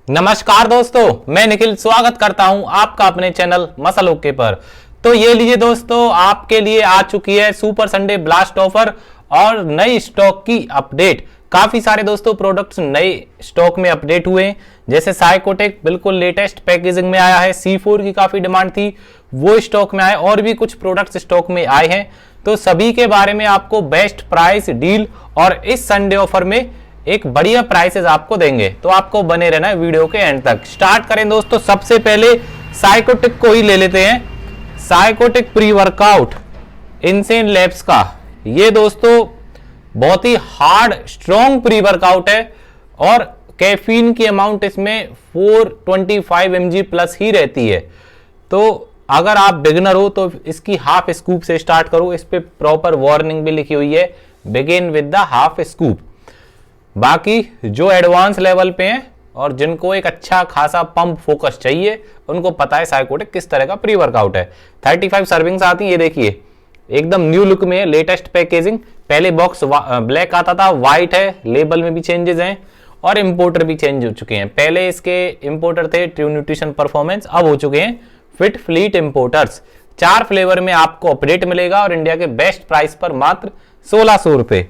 नमस्कार दोस्तों, मैं निखिल स्वागत करता हूं आपका अपने चैनल मसल ओके पर। तो ये लीजिए दोस्तों, आपके लिए आ चुकी है सुपर संडे ब्लास्ट ऑफर और नई स्टॉक की अपडेट। काफी सारे दोस्तों प्रोडक्ट्स नए स्टॉक में अपडेट हुए हैं, जैसे साइकोटेक बिल्कुल लेटेस्ट पैकेजिंग में आया है। C4 की काफी डिमांड थी, वो स्टॉक में आए, और भी कुछ प्रोडक्ट्स स्टॉक में आए हैं। तो सभी के बारे में आपको बेस्ट प्राइस डील और इस संडे ऑफर में एक बढ़िया प्राइसेस आपको देंगे, तो आपको बने रहना है वीडियो के एंड तक। स्टार्ट करें दोस्तों, सबसे पहले साइकोटिक को ही ले लेते हैं। Psychotic pre workout insane labs का ये दोस्तों बहुत ही हार्ड स्ट्रॉन्ग प्री वर्कआउट है और कैफीन की अमाउंट इसमें 425 mg प्लस ही रहती है। तो अगर आप बिगिनर हो तो इसकी हाफ स्कूप से स्टार्ट करो। इस पे प्रॉपर वार्निंग भी लिखी हुई है, begin with the half scoop. बाकी जो एडवांस लेवल पे हैं और जिनको एक अच्छा खासा पंप फोकस चाहिए, उनको पता है साइकोटिक किस तरह का प्री वर्कआउट है। 35 सर्विंग्स आती हैं, ये देखिए एकदम न्यू लुक में है, लेटेस्ट पैकेजिंग। पहले बॉक्स ब्लैक आता था, व्हाइट है, लेबल में भी चेंजेस हैं और इंपोर्टर भी चेंज हो चुके हैं। पहले इसके इंपोर्टर थे ट्रू न्यूट्रिशन परफॉर्मेंस, अब हो चुके हैं फिट फ्लीट इंपोर्टर्स। 4 फ्लेवर में आपको अपडेट मिलेगा और इंडिया के बेस्ट प्राइस पर मात्र 1600 रुपए।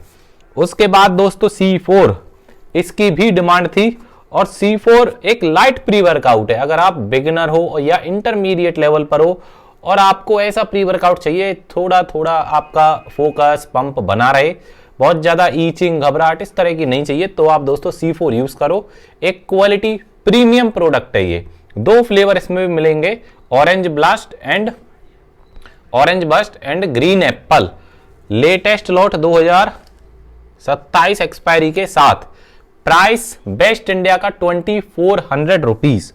उसके बाद दोस्तों C4, इसकी भी डिमांड थी और C4 एक लाइट प्री वर्कआउट है। अगर आप बिगिनर हो या इंटरमीडिएट लेवल पर हो और आपको ऐसा प्री वर्कआउट चाहिए, थोड़ा थोड़ा आपका फोकस पंप बना रहे, बहुत ज्यादा ईचिंग घबराहट इस तरह की नहीं चाहिए, तो आप दोस्तों C4 यूज करो। एक क्वालिटी प्रीमियम प्रोडक्ट है ये। 2 फ्लेवर इसमें भी मिलेंगे, orange bast and green Apple. Latest lot 2027 expiry के साथ। प्राइस बेस्ट इंडिया का 2400 रुपीज।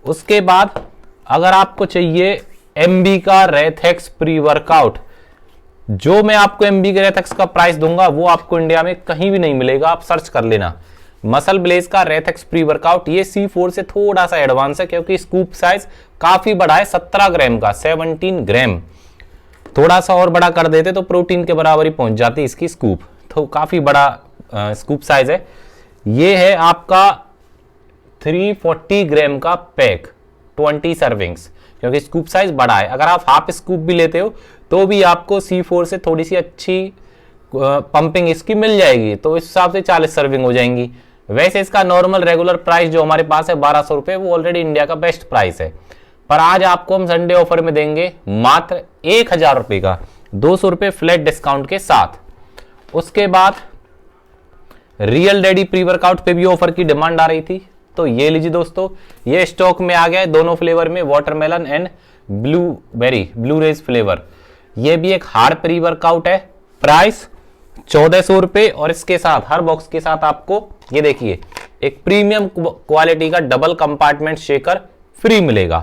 उसके बाद अगर आपको चाहिए MB का रेथेक्स प्री वर्कआउट, जो मैं आपको MB के रेथेक्स का प्राइस दूंगा वो आपको इंडिया में कहीं भी नहीं मिलेगा, आप सर्च कर लेना। मसल ब्लेज का रेथेक्स प्री वर्कआउट, ये C4 से थोड़ा सा एडवांस है क्योंकि स्कूप साइज काफी बड़ा है, 17 ग्राम का, 17 ग्राम। थोड़ा सा और बड़ा कर देते तो प्रोटीन के बराबर ही पहुंच जाती इसकी स्कूप, तो काफी बड़ा स्कूप साइज है। ये है आपका 340 ग्राम का पैक, 20 सर्विंग्स, क्योंकि स्कूप साइज बड़ा है। अगर आप हाफ स्कूप भी लेते हो तो भी आपको C4 से थोड़ी सी अच्छी पंपिंग इसकी मिल जाएगी, तो इस हिसाब से 40 सर्विंग हो जाएंगी। वैसे इसका नॉर्मल रेगुलर प्राइस जो हमारे पास है 1200 रुपए, वो ऑलरेडी इंडिया का बेस्ट प्राइस है। पर आज आपको हम संडे ऑफर में देंगे मात्र 1000 रुपए का, 200 रुपए फ्लैट डिस्काउंट के साथ। उसके बाद रियल डैडी प्री वर्कआउट पे भी ऑफर की डिमांड आ रही थी, तो ये लीजिए दोस्तों, ये स्टॉक में आ गया है दोनों फ्लेवर में, वाटरमेलन एंड ब्लूरेज फ्लेवर। ये भी एक हार्ड प्री वर्कआउट है। प्राइस 1400 रुपए और इसके साथ हर बॉक्स के साथ आपको ये देखिए एक प्रीमियम क्वालिटी का डबल कंपार्टमेंट शेकर फ्री मिलेगा।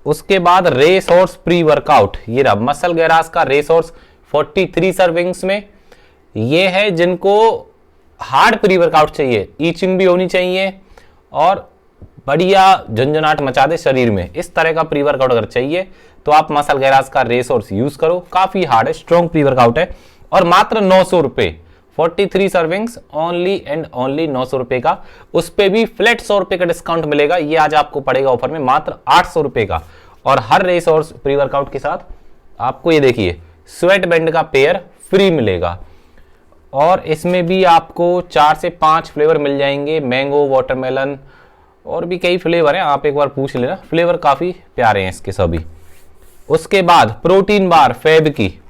उसके बाद रेसोर्स प्री वर्कआउट, ये रहा मसल गैराज का रेसोर्स 43 सर्विंग्स में। ये है जिनको हार्ड प्री वर्कआउट चाहिए, ईचिंग भी होनी चाहिए और बढ़िया झंझनाट मचा दे शरीर में, इस तरह का प्री वर्कआउट अगर चाहिए तो आप मसल गैराज का रेसोर्स यूज करो। काफी हार्ड है, स्ट्रॉन्ग प्री वर्कआउट है और मात्र 900 रुपए, 43 सर्विंग्स ओनली एंड ओनली 900 रुपए का। उस पे भी फ्लैट 100 रुपए का डिस्काउंट मिलेगा। ये आज आपको पड़ेगा ऑफर में मात्र 800 रुपए का, और हर रेसोर्स प्री वर्कआउट के साथ आपको ये देखिए स्वेट बैंड का पेयर फ्री मिलेगा। और इसमें भी आपको 4 से 5 फ्लेवर मिल जाएंगे, मैंगो, वाटरमेलन और भी कई फ्लेवर हैं, आप एक बार पूछ लेना, फ्लेवर काफी प्यारे हैं इसके सभी। उसके बाद प्रोटीन बार फैब की,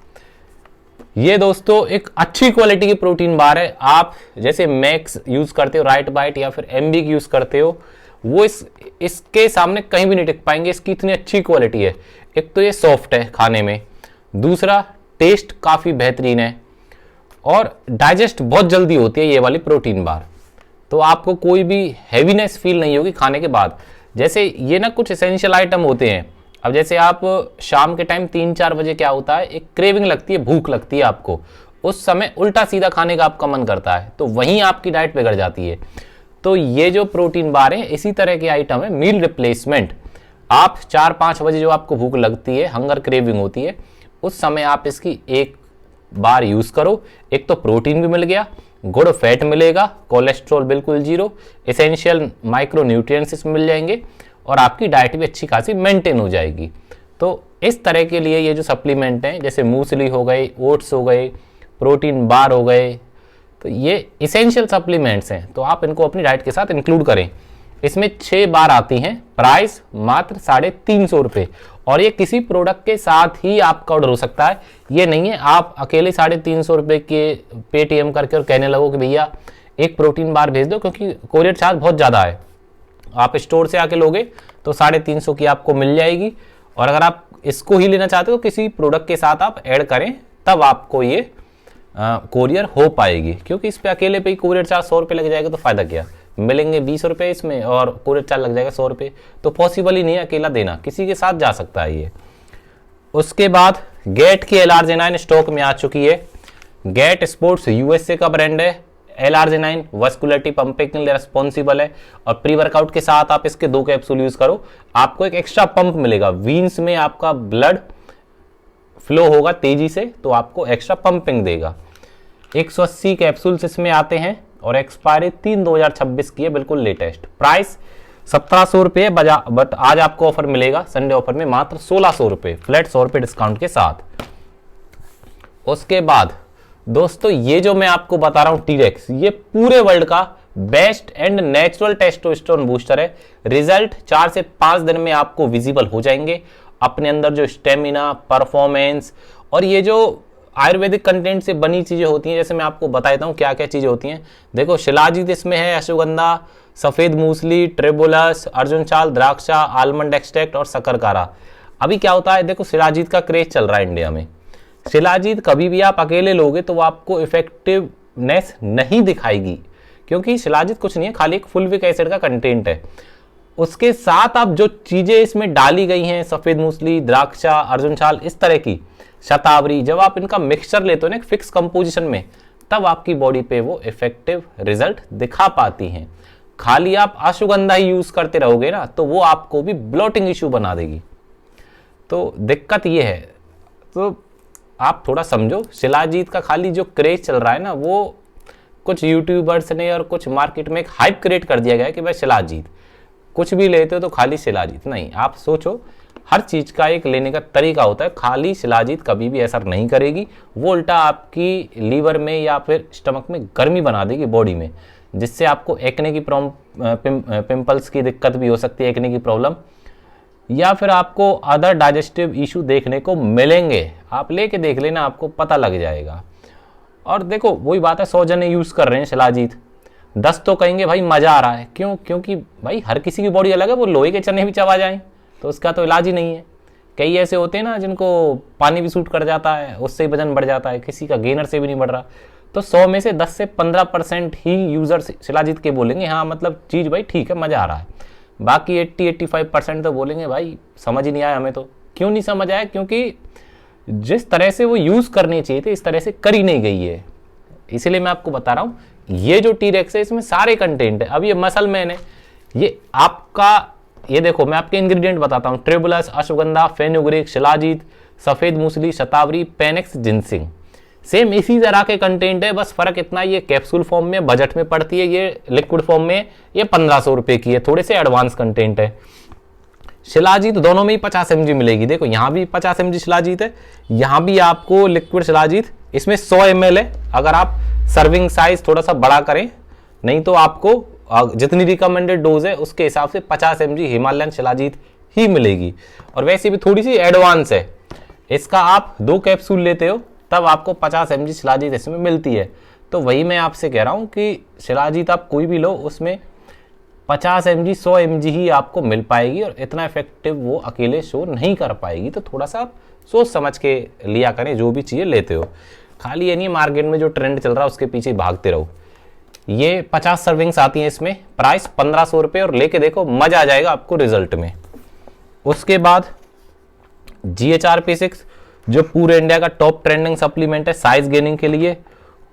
ये दोस्तों एक अच्छी क्वालिटी की प्रोटीन बार है। आप जैसे मैक्स यूज करते हो, राइट बाइट या फिर MB की यूज करते हो, वो इसके सामने कहीं भी नहीं टिक पाएंगे, इसकी इतनी अच्छी क्वालिटी है। एक तो ये सॉफ्ट है खाने में, दूसरा टेस्ट काफी बेहतरीन है और डाइजेस्ट बहुत जल्दी होती है ये वाली प्रोटीन बार, तो आपको कोई भी हैवीनेस फील नहीं होगी खाने के बाद। जैसे ये ना कुछ एसेंशियल आइटम होते हैं, अब जैसे आप शाम के टाइम 3-4 बजे क्या होता है, एक क्रेविंग लगती है, भूख लगती है आपको, उस समय उल्टा सीधा खाने का आपका मन करता है, तो वहीं आपकी डाइट बिगड़ जाती है। तो ये जो प्रोटीन बार है इसी तरह के आइटम है, मील रिप्लेसमेंट। आप 4-5 बजे जो आपको भूख लगती है, हंगर क्रेविंग होती है, उस समय आप इसकी एक बार यूज करो, एक तो प्रोटीन भी मिल गया, गुड फैट मिलेगा, कोलेस्ट्रॉल बिल्कुल जीरो, एसेंशियल माइक्रो न्यूट्रिएंट्स इसमें मिल जाएंगे और आपकी डाइट भी अच्छी खासी मेंटेन हो जाएगी। तो इस तरह के लिए ये जो सप्लीमेंट हैं, जैसे मूसली हो गई, ओट्स हो गए, प्रोटीन बार हो गए, तो ये इसेंशियल सप्लीमेंट्स हैं, तो आप इनको अपनी डाइट के साथ इंक्लूड करें। इसमें 6 बार आती हैं, प्राइस मात्र 350 रुपये, और ये किसी प्रोडक्ट के साथ ही आपका ऑर्डर हो सकता है। ये नहीं है आप अकेले 350 रुपये के पेटीएम करके और कहने लगो कि भैया एक प्रोटीन बार भेज दो, क्योंकि कोरियर चार्ज बहुत ज़्यादा है। आप स्टोर से आके लोगे तो 350 की आपको मिल जाएगी, और अगर आप इसको ही लेना चाहते हो तो किसी प्रोडक्ट के साथ आप ऐड करें, तब आपको ये कोरियर हो पाएगी। क्योंकि इस पे अकेले पे ही कोरियर चार्ज 100 रुपये लग जाएगा, तो फायदा क्या, मिलेंगे 20 रुपये इसमें और कोरियर चार्ज लग जाएगा 100 रुपये, तो पॉसिबल ही नहीं है अकेला देना, किसी के साथ जा सकता है ये। उसके बाद गेट की LRG9 स्टॉक में आ चुकी है। गेट स्पोर्ट्स USA का ब्रांड है। LRG9 वस्कुलरिटी पंपिंग के लिए रिस्पॉन्सिबल है, और प्री वर्कआउट के साथ आप इसके 2 कैप्सूल यूज करो, आपको एक एक्स्ट्रा पंप मिलेगा, वीन्स में आपका ब्लड फ्लो होगा तेजी से, तो आपको एक्स्ट्रा पंपिंग देगा। 180 कैप्सूल्स इसमें आते हैं, और एक्सपायरी 3/2026 की है, बिल्कुल लेटेस्ट। प्राइस 1700 रुपये, बट आज आपको ऑफर मिलेगा संडे ऑफर में मात्र 1600 रुपये, फ्लैट 100 रुपये डिस्काउंट के साथ। उसके बाद दोस्तों ये जो मैं आपको बता रहा हूं टीरेक्स, ये पूरे वर्ल्ड का best and natural testosterone booster है। रिजल्ट 4 से 5 दिन में आपको विजिबल हो जाएंगे। अपने अंदर जो स्टेमिना, परफॉर्मेंस और ये जो आयुर्वेदिक कंटेंट से बनी चीजें होती हैं, जैसे मैं आपको बताता हूँ क्या क्या चीजें होती हैं। देखो शिलाजीत इसमें है, अश्वगंधा, सफेद मूसली, ट्रेबोलस, अर्जुन चाल, द्राक्षा, आलमंड एक्सट्रैक्ट और शकरकारा। अभी क्या होता है, देखो शिलाजीत का क्रेज चल रहा है इंडिया में। शिलाजीत कभी भी आप अकेले लोगे तो वो आपको इफेक्टिवनेस नहीं दिखाएगी, क्योंकि शिलाजीत कुछ नहीं है, खाली एक फुलविक एसिड का कंटेंट है। उसके साथ आप जो चीजें इसमें डाली गई हैं, सफेद मूसली, द्राक्षा, अर्जुन चाल, इस तरह की शतावरी, जब आप इनका मिक्सचर लेते हो ना फिक्स कंपोजिशन में, तब आपकी बॉडी पे वो इफेक्टिव रिजल्ट दिखा पाती हैं। खाली आप अश्वगंधा ही यूज करते रहोगे ना, तो वो आपको भी ब्लोटिंग इश्यू बना देगी। तो दिक्कत ये है, तो आप थोड़ा समझो। शिलाजीत का खाली जो क्रेज चल रहा है ना, वो कुछ यूट्यूबर्स ने और कुछ मार्केट में एक हाइप क्रिएट कर दिया गया है कि भाई शिलाजीत, कुछ भी लेते हो तो खाली शिलाजीत। नहीं, आप सोचो, हर चीज का एक लेने का तरीका होता है। खाली शिलाजीत कभी भी असर नहीं करेगी, वो उल्टा आपकी लीवर में या फिर स्टमक में गर्मी बना देगी बॉडी में, जिससे आपको एक्ने की पिंपल्स की दिक्कत भी हो सकती है, एक्ने की प्रॉब्लम, या फिर आपको अदर डाइजेस्टिव इशू देखने को मिलेंगे। आप लेके देख लेना, आपको पता लग जाएगा। और देखो वही बात है, 100 जने यूज कर रहे हैं शिलाजीत, 10 तो कहेंगे भाई मजा आ रहा है। क्यों? क्योंकि भाई हर किसी की बॉडी अलग है, वो लोहे के चने भी चबा जाएं तो उसका तो इलाज ही नहीं है। कई ऐसे होते हैं ना जिनको पानी भी सूट कर जाता है, उससे ही वजन बढ़ जाता है, किसी का गेनर से भी नहीं बढ़ रहा। तो 100 में से 10 से 15% ही यूजर शिलाजीत के बोलेंगे हाँ मतलब चीज भाई ठीक है, मजा आ रहा है। बाकी 80-85% तो बोलेंगे भाई समझ ही नहीं आया हमें। तो क्यों नहीं समझ आया? क्योंकि जिस तरह से वो यूज करनी चाहिए थे इस तरह से करी नहीं गई है। इसीलिए मैं आपको बता रहा हूं, ये जो टीरेक्स है इसमें सारे कंटेंट है। अब ये मसल मैन है, ये आपका, ये देखो मैं आपके इंग्रेडिएंट बताता हूं, ट्रेबुलस, अश्वगंधा, फेनुग्रीक, शिलाजीत, सफेद मूसली, शतावरी, पेनेक्स, जिनसिंग, सेम इसी तरह के कंटेंट है। बस फर्क इतना, ये कैप्सूल फॉर्म में बजट में पड़ती है, ये लिक्विड फॉर्म में ये 1500 रुपए की है, थोड़े से एडवांस कंटेंट है। शिलाजीत दोनों में ही 50 mg मिलेगी। देखो यहाँ भी 50 mg शिलाजीत है, यहाँ भी आपको लिक्विड शिलाजीत, इसमें 100 ml है। अगर आप सर्विंग साइज थोड़ा सा बड़ा करें, नहीं तो आपको जितनी रिकमेंडेड डोज है उसके हिसाब से 50 mg हिमालयन शिलाजीत ही मिलेगी। और वैसे भी थोड़ी सी एडवांस है, इसका आप 2 कैप्सूल लेते हो तब आपको 50 mg शिलाजीत इसमें मिलती है। तो वही मैं आपसे कह रहा हूँ कि शिलाजीत आप कोई भी लो, उसमें 50 mg 100 mg ही आपको मिल पाएगी, और इतना इफेक्टिव वो अकेले शो नहीं कर पाएगी। तो थोड़ा सा आप सोच समझ के लिया करें जो भी चीज़ें लेते हो। खाली ये नहीं मार्केट में जो ट्रेंड चल रहा है उसके पीछे भागते रहो। ये 50 सर्विंग्स आती हैं इसमें, प्राइस 1500 रुपये, और लेके देखो मजा आ जाएगा आपको रिजल्ट में। उसके बाद GHRP6 जो पूरे इंडिया का टॉप ट्रेंडिंग सप्लीमेंट है साइज गेनिंग के लिए,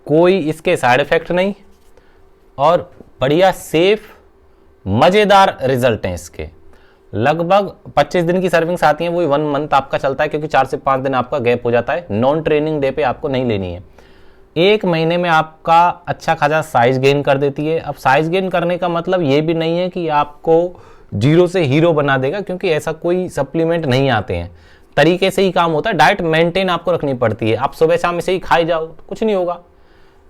कोई इसके साइड इफेक्ट नहीं, और बढ़िया सेफ मजेदार रिजल्ट हैं इसके। लगभग 25 दिन की सर्विंग्स आती हैं, वही 1 मंथ आपका चलता है, क्योंकि 4 से 5 दिन आपका गैप हो जाता है। नॉन ट्रेनिंग डे पे आपको नहीं लेनी है। 1 महीने में आपका अच्छा खासा साइज गेन कर देती है। अब साइज गेन करने का मतलब ये भी नहीं है कि आपको जीरो से हीरो बना देगा, क्योंकि ऐसा कोई सप्लीमेंट नहीं आते हैं। तरीके से ही काम होता है। डाइट मेंटेन आपको रखनी पड़ती है। आप सुबह शाम इसे ही खाई जाओ तो कुछ नहीं होगा।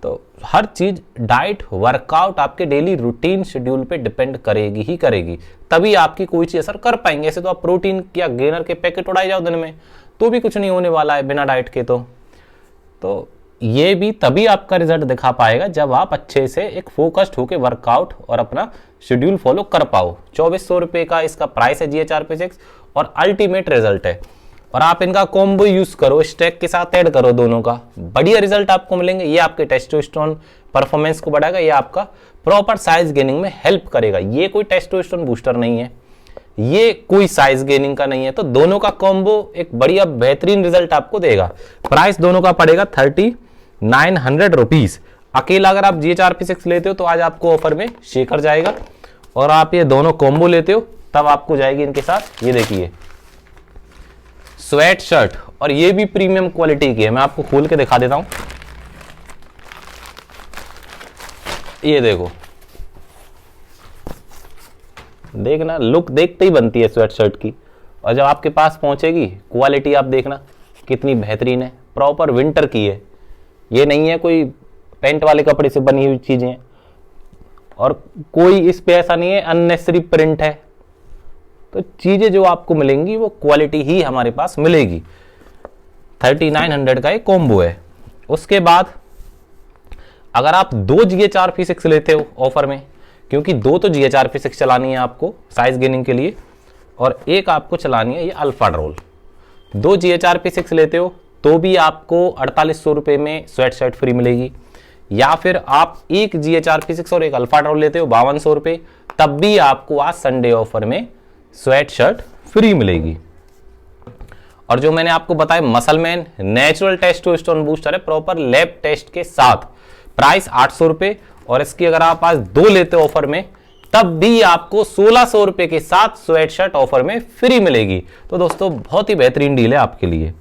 तो हर चीज डाइट, वर्कआउट आपके डेली रूटीन शेड्यूल पे डिपेंड करेगी ही करेगी, तभी आपकी कोई चीज असर कर पाएंगे। ऐसे तो आप प्रोटीन या गेनर के पैकेट उड़ाई जाओ दिन में तो भी कुछ नहीं होने वाला है बिना डाइट के। तो ये भी तभी आपका रिजल्ट दिखा पाएगा जब आप अच्छे से एक फोकस्ड होकर वर्कआउट और अपना शेड्यूल फॉलो कर पाओ। 2400 रुपये का इसका प्राइस है GHRP6 और अल्टीमेट रिजल्ट है। और आप इनका कॉम्बो यूज करो, स्टैक के साथ ऐड करो, दोनों का बढ़िया रिजल्ट आपको मिलेंगे। ये आपके टेस्टोस्टेरोन परफॉर्मेंस को बढ़ाएगा, ये आपका प्रॉपर साइज गेनिंग में हेल्प करेगा। ये कोई टेस्टोस्टेरोन बूस्टर नहीं है, ये कोई साइज गेनिंग का नहीं है। तो दोनों का कॉम्बो एक बढ़िया बेहतरीन रिजल्ट आपको देगा। प्राइस दोनों का पड़ेगा 3900 रुपीज। अकेला अगर आप GHRP6 लेते हो तो आज आपको ऑफर में शेकर जाएगा, और आप ये दोनों कॉम्बो लेते हो तब आपको जाएगी इनके साथ, ये देखिए स्वेट शर्ट, और ये भी प्रीमियम क्वालिटी की है। मैं आपको खोल के दिखा देता हूं। ये देखो, देखना, लुक देखते ही बनती है स्वेट शर्ट की, और जब आपके पास पहुंचेगी क्वालिटी आप देखना कितनी बेहतरीन है। प्रॉपर विंटर की है, ये नहीं है कोई पेंट वाले कपड़े से बनी हुई चीजें, और कोई इस पे ऐसा नहीं है अननेसेसरी प्रिंट है। तो चीजें जो आपको मिलेंगी वो क्वालिटी ही हमारे पास मिलेगी। 3900 का एक कॉम्बो है। उसके बाद अगर आप 2 GHRP6 लेते हो ऑफर में, क्योंकि 2 तो GHRP6 चलानी है आपको साइज गेनिंग के लिए, और एक आपको चलानी है ये अल्फाड्रोल। 2 GHRP6 लेते हो तो भी आपको 4800 रुपये में स्वेट शर्ट फ्री मिलेगी, या फिर आप एक GHRP6 और एक अल्फाड्रोल लेते हो 5200 रुपये, तब भी आपको आज संडे ऑफर में स्वेट शर्ट फ्री मिलेगी। और जो मैंने आपको बताया मसलमैन नेचुरल टेस्टोस्टेरोन बूस्टर है प्रॉपर लैब टेस्ट के साथ, प्राइस 800 रुपये, और इसकी अगर आप आज 2 लेते हो ऑफर में तब भी आपको 1600 रुपये के साथ स्वेट शर्ट ऑफर में फ्री मिलेगी। तो दोस्तों बहुत ही बेहतरीन डील है आपके लिए।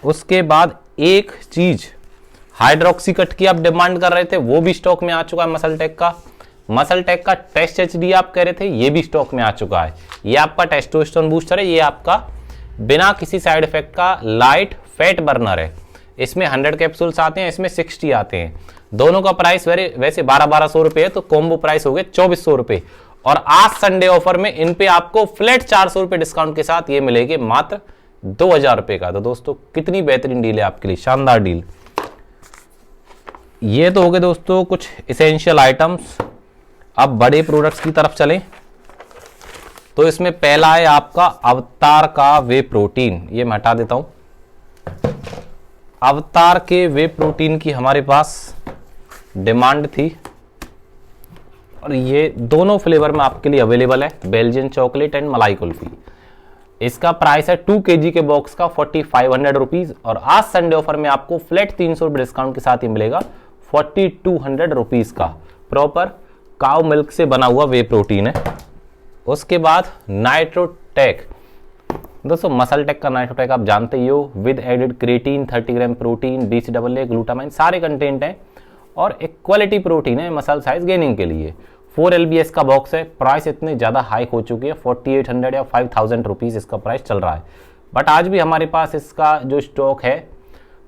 उसके बाद एक चीज हाइड्रोक्सी कट की आप डिमांड कर रहे थे, वो भी स्टॉक में आ चुका है। मसल टेक का टेस्ट HD आप कह रहे थे, ये भी स्टॉक में आ चुका है। ये आपका टेस्टोस्टेरोन बूस्टर है, ये आपका बिना किसी साइड इफेक्ट का लाइट फैट बर्नर है। इसमें 100 कैप्सूल्स आते हैं, इसमें 60 आते हैं। दोनों का प्राइस वैसे 1200 रुपये है, तो कॉम्बो प्राइस हो गए 2400 रुपये। और आज संडे ऑफर में इन पे आपको फ्लैट 400 रुपये डिस्काउंट के साथ ये मिलेगी मात्र 2000 रुपये का। तो दोस्तों कितनी बेहतरीन डील है आपके लिए, शानदार डील। ये तो हो गए दोस्तों कुछ इसेंशियल आइटम्स। अब बड़े प्रोडक्ट्स की तरफ चलें तो इसमें पहला है आपका अवतार का वे प्रोटीन। ये मैं हटा देता हूं। अवतार के वे प्रोटीन की हमारे पास डिमांड थी, और ये दोनों फ्लेवर में आपके लिए अवेलेबल है, बेल्जियन चॉकलेट एंड मलाई कुल्फी। इसका प्राइस है 2 kg के बॉक्स का 4500 रुपीज, और आज संडे ऑफर में आपको फ्लैट 300 रुपये डिस्काउंट के साथ ही मिलेगा 4200 रुपीज का। प्रॉपर काउ मिल्क से बना हुआ वे प्रोटीन है। उसके बाद नाइट्रोटेक, दोस्तों मसल टेक का नाइट्रोटेक आप जानते ही हो, with added creatine, 30 gram protein, BCAA, glutamine, सारे कंटेंट हैं, और एक क्वालिटी प्रोटीन है मसल साइज गेनिंग के लिए। 4 LBS का बॉक्स है। प्राइस इतनी ज़्यादा हाइक हो चुकी है, 4800 या 5000 रुपीज़ इसका प्राइस चल रहा है, बट आज भी हमारे पास इसका जो स्टॉक है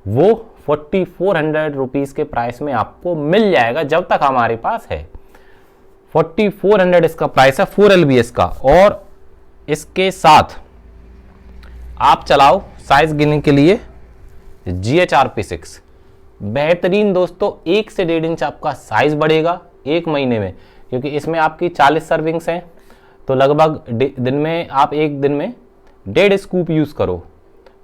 वो 4400 रुपीज़ के प्राइस में आपको मिल जाएगा, जब तक हमारे पास है। 4400 इसका प्राइस है 4 LBS का। और इसके साथ आप चलाओ साइज गिनने के लिए GHRP6 बेहतरीन दोस्तों। 1 से 1.5 इंच आपका साइज बढ़ेगा 1 महीने में, क्योंकि इसमें आपकी 40 सर्विंग्स हैं। तो लगभग दिन में आप एक दिन में 1.5 स्कूप यूज करो,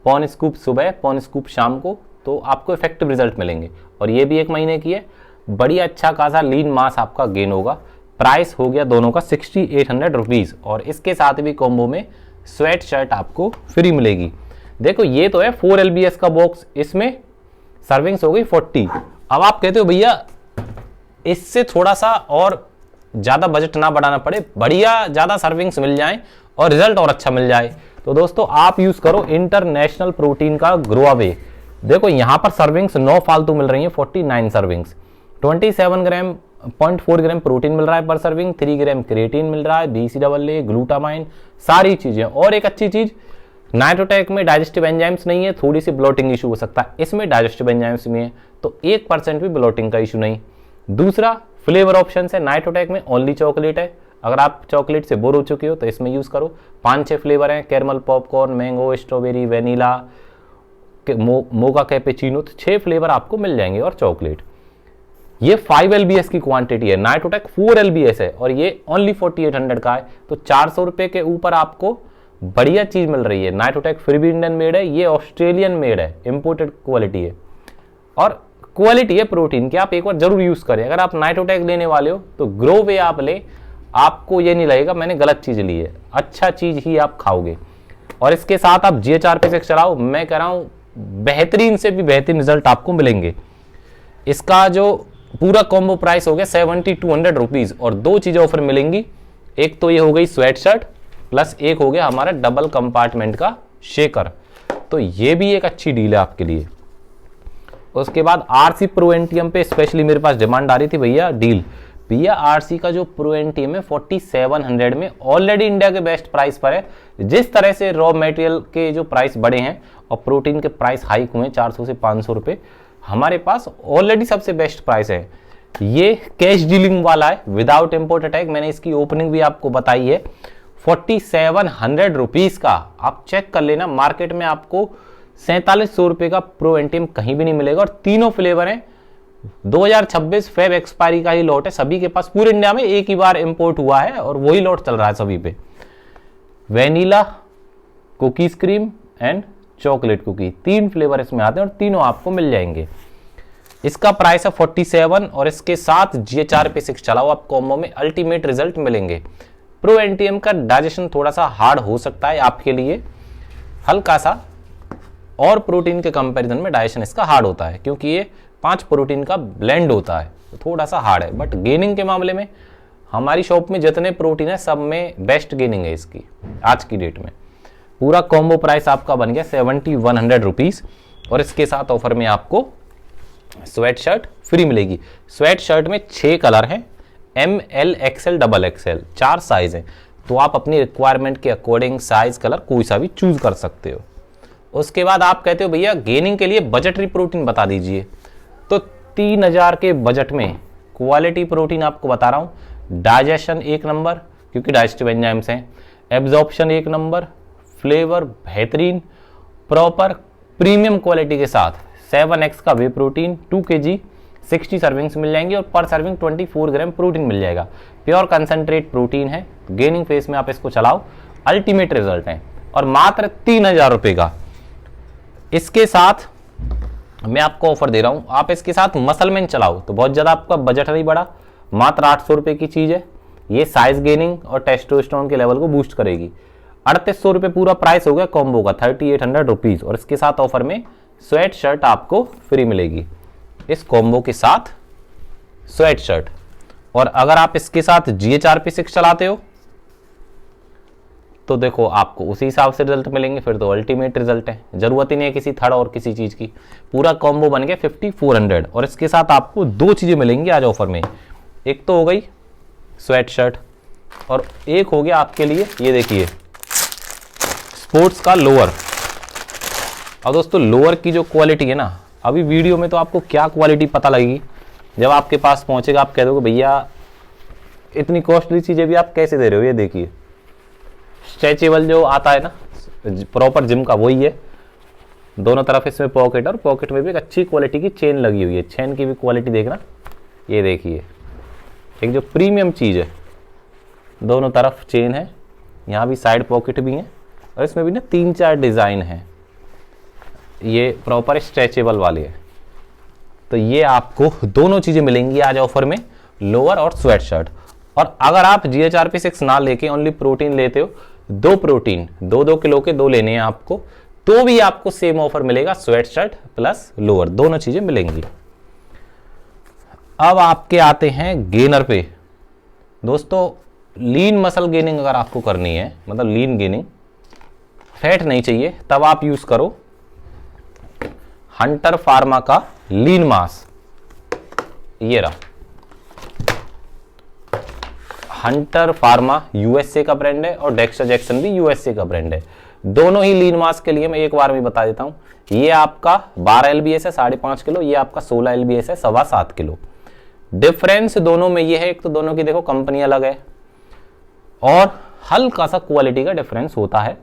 1 स्कूप सुबह, 1 स्कूप शाम को, तो आपको इफेक्टिव रिजल्ट मिलेंगे। और ये भी 1 महीने की है। बढ़िया अच्छा खासा लीन मास आपका गेन होगा। प्राइस हो गया दोनों का 6800 रुपीज़, और इसके साथ भी कॉम्बो में स्वेट शर्ट आपको फ्री मिलेगी। देखो ये तो है 4 LBS का बॉक्स, इसमें सर्विंग्स हो गई 40। अब आप कहते हो भैया इससे थोड़ा सा और ज़्यादा बजट ना बढ़ाना पड़े, बढ़िया ज़्यादा सर्विंग्स मिल जाएं और रिजल्ट और अच्छा मिल जाए, तो दोस्तों आप यूज़ करो इंटरनेशनल प्रोटीन का ग्रो अवे। देखो यहाँ पर सर्विंग्स 9 फालतू मिल रही है, 49 सर्विंग्स, 27 ग्राम 0.4 ग्राम प्रोटीन मिल रहा है पर सर्विंग, 3 ग्राम क्रिएटिन मिल रहा है, BCAA, ग्लूटामाइन, सारी चीज़ें। और एक अच्छी चीज़, नाइट्रोटेक में डाइजेस्टिव एंजाइम्स नहीं है, थोड़ी सी ब्लोटिंग इशू हो सकता है, इसमें डाइजेस्टिव एंजाइम्स में है, तो 1% भी ब्लोटिंग का इशू नहीं। दूसरा फ्लेवर ऑप्शन है, नाइट्रोटेक में ओनली चॉकलेट है, अगर आप चॉकलेट से बोर हो चुके हो तो इसमें यूज़ करो। 5-6 फ्लेवर हैं, caramel popcorn, mango, strawberry, vanilla, mocha cappuccino, तो 6 फ्लेवर आपको मिल जाएंगे और चॉकलेट। ये 5 LBS की क्वांटिटी है, नाइट्रोटेक 4 LBS है और ये ओनली 4800 का है, तो 400 रुपये के ऊपर आपको बढ़िया चीज़ मिल रही है। नाइट्रोटेक फिर भी इंडियन मेड है, ये ऑस्ट्रेलियन मेड है, इंपोर्टेड क्वालिटी है और क्वालिटी है प्रोटीन की, आप एक बार जरूर यूज़ करें। अगर आप नाइट्रोटेक लेने वाले हो तो ग्रो वे आप ले, आपको ये नहीं लगेगा मैंने गलत चीज़ ली है, अच्छा चीज़ ही आप खाओगे। और इसके साथ आप GHRP6 चलाओ, मैं कह रहा हूँ बेहतरीन से भी बेहतरीन रिजल्ट आपको मिलेंगे। इसका जो पूरा कॉम्बो प्राइस हो गया 7200 रुपीज़ और 2 चीज़ें ऑफर मिलेंगी, एक तो ये हो गई स्वेट शर्ट प्लस एक हो गया हमारा डबल कंपार्टमेंट का शेकर, तो ये भी एक अच्छी डील है आपके लिए। उसके बाद RC प्रो एनटीएम पे स्पेशली मेरे पास डिमांड आ रही थी, भैया RC का जो प्रो एनटीएम है 4700 में ऑलरेडी इंडिया के बेस्ट प्राइस पर है। जिस तरह से रॉ मटेरियल के जो प्राइस बढ़े हैं और प्रोटीन के प्राइस हाइक हुए 400 से 500 रुपये, हमारे पास ऑलरेडी सबसे बेस्ट प्राइस है। ये कैश डीलिंग वाला है विदाउट इंपोर्ट अटैक, मैंने इसकी ओपनिंग भी आपको बताई है। 4700 रुपीज़ का आप चेक कर लेना, मार्केट में आपको 4700 रुपये का प्रो एनटीएम कहीं भी नहीं मिलेगा। और तीनों फ्लेवर हैं, 2026 फेब एक्सपायरी का ही लॉट है, सभी के पास पूरे इंडिया में एक ही बार इंपोर्ट हुआ है और वही लॉट चल रहा है सभी पे। Vanilla, cookies cream and chocolate cookie, 3 flavour इसमें आते हैं और तीनों आपको मिल जाएंगे। इसका प्राइस है 47 और इसके साथ GHRP6 चलाओ आप कॉम्बो में, अल्टीमेट रिजल्ट मिलेंगे। प्रो एनटीएम का डाइजेशन थोड़ा सा हार्ड हो सकता है आपके लिए, हल्का सा, और प्रोटीन के कंपैरिजन में डाइजेशन इसका हार्ड होता है क्योंकि ये 5 प्रोटीन का ब्लेंड होता है, तो थोड़ा सा हार्ड है। बट गेनिंग के मामले में हमारी शॉप में जितने प्रोटीन है सब में बेस्ट गेनिंग है इसकी आज की डेट में। पूरा कॉम्बो प्राइस आपका बन गया 7100 रुपीज़ और इसके साथ ऑफर में आपको स्वेट शर्ट फ्री मिलेगी। स्वेट शर्ट में 6 कलर हैं, ML, XL, XXL, 4 साइज हैं, तो आप अपनी रिक्वायरमेंट के अकॉर्डिंग साइज कलर कोई सा भी चूज कर सकते हो। उसके बाद आप कहते हो भैया गेनिंग के लिए बजटरी प्रोटीन बता दीजिए, तो 3000 के बजट में क्वालिटी प्रोटीन आपको बता रहा हूँ। डाइजेशन 1 नंबर क्योंकि डाइजेस्टिव एंजाइम्स हैं, एब्जॉर्प्शन 1 नंबर, फ्लेवर बेहतरीन, प्रॉपर प्रीमियम क्वालिटी के साथ 7x का वे प्रोटीन, 2 kg 60 सर्विंग्स मिल जाएंगी और पर सर्विंग 24 ग्राम प्रोटीन मिल जाएगा। प्योर कंसंट्रेट प्रोटीन है, गेनिंग फेस में आप इसको चलाओ, अल्टीमेट रिजल्ट है और मात्र 3000 रुपये का। इसके साथ मैं आपको ऑफर दे रहा हूं, आप इसके साथ मसलमैन चलाओ तो बहुत ज़्यादा आपका बजट नहीं बढ़ा, मात्र 800 रुपये की चीज़ है। ये साइज गेनिंग और टेस्टोस्टेरोन के लेवल को बूस्ट करेगी। 3800 रुपये पूरा प्राइस हो गया कॉम्बो का, 3800 रुपीज़ और इसके साथ ऑफर में स्वेट शर्ट आपको फ्री मिलेगी इस कॉम्बो के साथ, स्वेट शर्ट। और अगर आप इसके साथ GHRP6 चलाते हो तो देखो आपको उसी हिसाब से रिजल्ट मिलेंगे, फिर तो अल्टीमेट रिजल्ट है, जरूरत ही नहीं है किसी थर्ड और किसी चीज़ की। पूरा कॉम्बो बन गया 5400 और इसके साथ आपको 2 चीज़ें मिलेंगी आज ऑफर में। एक तो हो गई स्वेट शर्ट और एक हो गया आपके लिए ये देखिए स्पोर्ट्स का लोअर। और दोस्तों लोअर की जो क्वालिटी है ना, अभी वीडियो में तो आपको क्या क्वालिटी पता लगेगी, जब आपके पास पहुंचेगा आप कह दोगे भैया इतनी कॉस्टली चीज़ें भी आप कैसे दे रहे हो। ये देखिए स्ट्रेचेबल जो आता है ना प्रॉपर जिम का, वही है। दोनों तरफ इसमें पॉकेट और पॉकेट में भी एक अच्छी क्वालिटी की चेन लगी हुई है, चेन की भी क्वालिटी देखना। ये देखिए एक जो प्रीमियम चीज़ है, दोनों तरफ चेन है, यहाँ भी साइड पॉकेट भी है और इसमें भी ना 3-4 डिज़ाइन है, ये प्रॉपर स्ट्रेचेबल वाली है। तो ये आपको दोनों चीज़ें मिलेंगी आज ऑफर में, लोअर और स्वेट शर्ट। और अगर आप GHRP6 ना लेके ओनली प्रोटीन लेते हो, 2 प्रोटीन 2-2 किलो के 2 लेने हैं आपको, तो भी आपको सेम ऑफर मिलेगा, स्वेट शर्ट प्लस लोअर, दोनों चीजें मिलेंगी। अब आपके आते हैं गेनर पे। दोस्तों लीन मसल गेनिंग अगर आपको करनी है, मतलब लीन गेनिंग, फैट नहीं चाहिए, तब आप यूज करो हंटर फार्मा का लीन मास। ये रहा हंटर फार्मा, यूएसए का ब्रांड है और डेक्स्टर जैक्सन भी यूएसए का ब्रांड है। दोनों ही लीन मास के लिए मैं एक बार भी बता देता हूं, ये आपका 12 एलबीएस है 5.5 किलो, ये आपका 16 एलबीएस है 7.25 किलो। डिफरेंस दोनों में ये है, एक तो दोनों की देखो कंपनी अलग है और हल्का सा क्वालिटी का डिफरेंस होता है।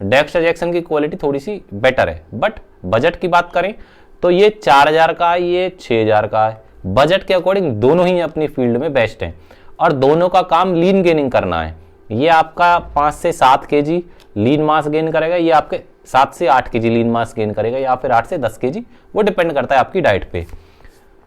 डेक्स्टर जैक्सन की क्वालिटी थोड़ी सी बेटर है, बट बजट की बात करें तो ये 4000 का है, ये 6000 का है। बजट के अकॉर्डिंग दोनों ही अपनी फील्ड में बेस्ट हैं और दोनों का काम लीन गेनिंग करना है। ये आपका 5 से 7 केजी लीन मास गेन करेगा, ये आपके 7 से 8 केजी लीन मास गेन करेगा या फिर 8 से 10 केजी, वो डिपेंड करता है आपकी डाइट पे।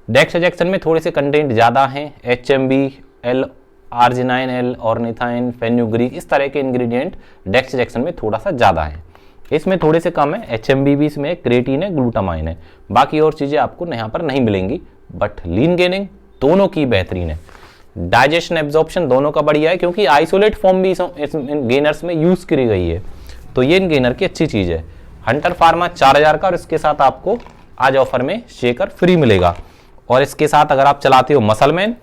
डेक्स्टर जैक्सन में थोड़े से कंटेंट ज़्यादा हैं, HMB, L-आर्जिनाइन, ऑर्निथाइन, फेन्यूग्रीक, इस तरह के इंग्रेडिएंट डेक्स्टर जैक्सन में थोड़ा सा ज़्यादा है। इसमें थोड़े से कम है, HMB भी इसमें, क्रेटीन है, ग्लूटामाइन है, बाकी और चीज़ें आपको यहाँ पर नहीं मिलेंगी। बट लीन गेनिंग दोनों की बेहतरीन है, डाइजेशन एब्जॉर्प्शन दोनों का बढ़िया है, क्योंकि आइसोलेट फॉर्म भी इन गेनर्स में यूज करी गई है, तो ये इन गेनर की अच्छी चीज है। हंटर फार्मा 4000 का और इसके साथ आपको आज ऑफर में शेकर फ्री मिलेगा। और इसके साथ अगर आप चलाते हो मसल मैन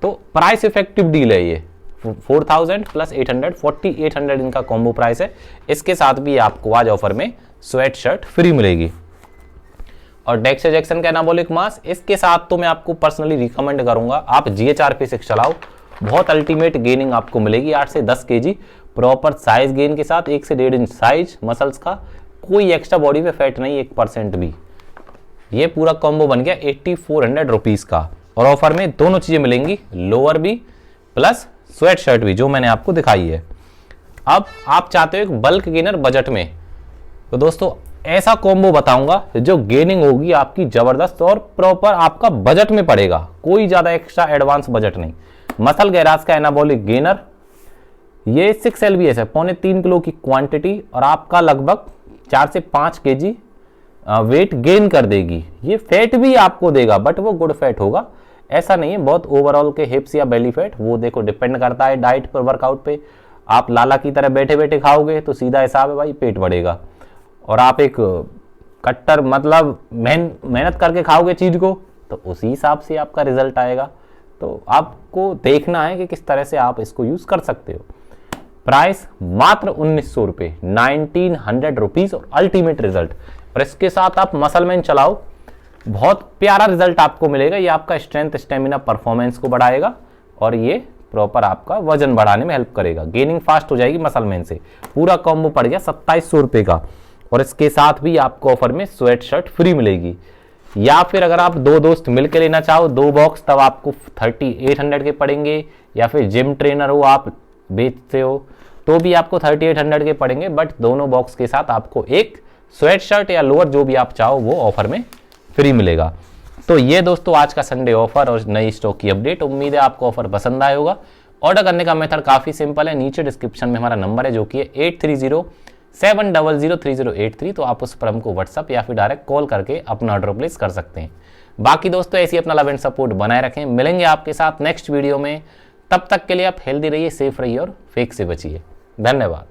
तो प्राइस इफेक्टिव डील है ये, 4000 प्लस 800, 4800 इनका कॉम्बो प्राइस है। इसके साथ भी आपको आज ऑफर में स्वेट शर्ट फ्री मिलेगी। और डेक्स्टर जैक्सन का एनाबॉलिक मास, इसके साथ तो मैं आपको पर्सनली रिकमेंड करूंगा आप GHRP6 चलाओ, बहुत अल्टीमेट गेनिंग आपको मिलेगी 8 से 10 केजी प्रॉपर साइज गेन के साथ, 1 से 1.5 इंच साइज मसल्स का, कोई एक्स्ट्रा बॉडी पे फैट नहीं 1% भी। ये पूरा कॉम्बो बन गया 8400 रुपीज का और ऑफर में दोनों चीजें मिलेंगी, लोअर भी प्लस स्वेट शर्ट भी, जो मैंने आपको दिखाई है। अब आप चाहते हो एक बल्क गेनर बजट में, तो दोस्तों ऐसा कॉम्बो बताऊंगा जो गेनिंग होगी आपकी जबरदस्त और प्रॉपर आपका बजट में पड़ेगा, कोई ज्यादा एक्स्ट्रा एडवांस बजट नहीं। मसल गैराज का एनाबॉलिक गेनर, ये 6 एलबीएस है, 3.25 किलो की क्वांटिटी और आपका लगभग 4 से 5 केजी वेट गेन कर देगी। ये फैट भी आपको देगा, बट वो गुड फैट होगा, ऐसा नहीं है बहुत ओवरऑल के हिप्स या बेली फैट, वो देखो डिपेंड करता है डाइट पर, वर्कआउट पे। आप लाला की तरह बैठे बैठे खाओगे तो सीधा हिसाब है भाई पेट बढ़ेगा, और आप एक कट्टर मतलब मेहनत करके खाओगे चीज को तो उसी हिसाब से आपका रिजल्ट आएगा। तो आपको देखना है कि किस तरह से आप इसको यूज कर सकते हो। प्राइस मात्र 1900 रुपये, 1900 रुपीज और अल्टीमेट रिजल्ट। और इसके साथ आप मसल मैन चलाओ, बहुत प्यारा रिजल्ट आपको मिलेगा। ये आपका स्ट्रेंथ, स्टेमिना, परफॉर्मेंस को बढ़ाएगा और ये प्रॉपर आपका वजन बढ़ाने में हेल्प करेगा। गेनिंग फास्ट हो जाएगी मसल मैन से। पूरा कॉम्बो पड़ गया 2700 रुपये का और इसके साथ भी आपको ऑफर में स्वेट शर्ट फ्री मिलेगी। या फिर अगर आप 2 दोस्त मिलकर लेना चाहो 2 बॉक्स, तब आपको 3800 के पड़ेंगे। या फिर जिम ट्रेनर हो आप, बेचते हो, तो भी आपको 3800 के पड़ेंगे। बट दोनों बॉक्स के साथ आपको एक स्वेट शर्ट या लोअर जो भी आप चाहो वो ऑफर में फ्री मिलेगा। तो ये दोस्तों आज का संडे ऑफर और नई स्टॉक की अपडेट। उम्मीद है आपको ऑफर पसंद आया होगा। ऑर्डर करने का मेथड काफी सिंपल है, नीचे डिस्क्रिप्शन में हमारा नंबर है जो कि है 8307003083। तो आप उस पर हमको व्हाट्सअप या फिर डायरेक्ट कॉल करके अपना ऑर्डर प्लेस कर सकते हैं। बाकी दोस्तों ऐसी अपना लव एंड सपोर्ट बनाए रखें। मिलेंगे आपके साथ नेक्स्ट वीडियो में, तब तक के लिए आप हेल्दी रहिए, सेफ रहिए और फेक से बचिए। धन्यवाद।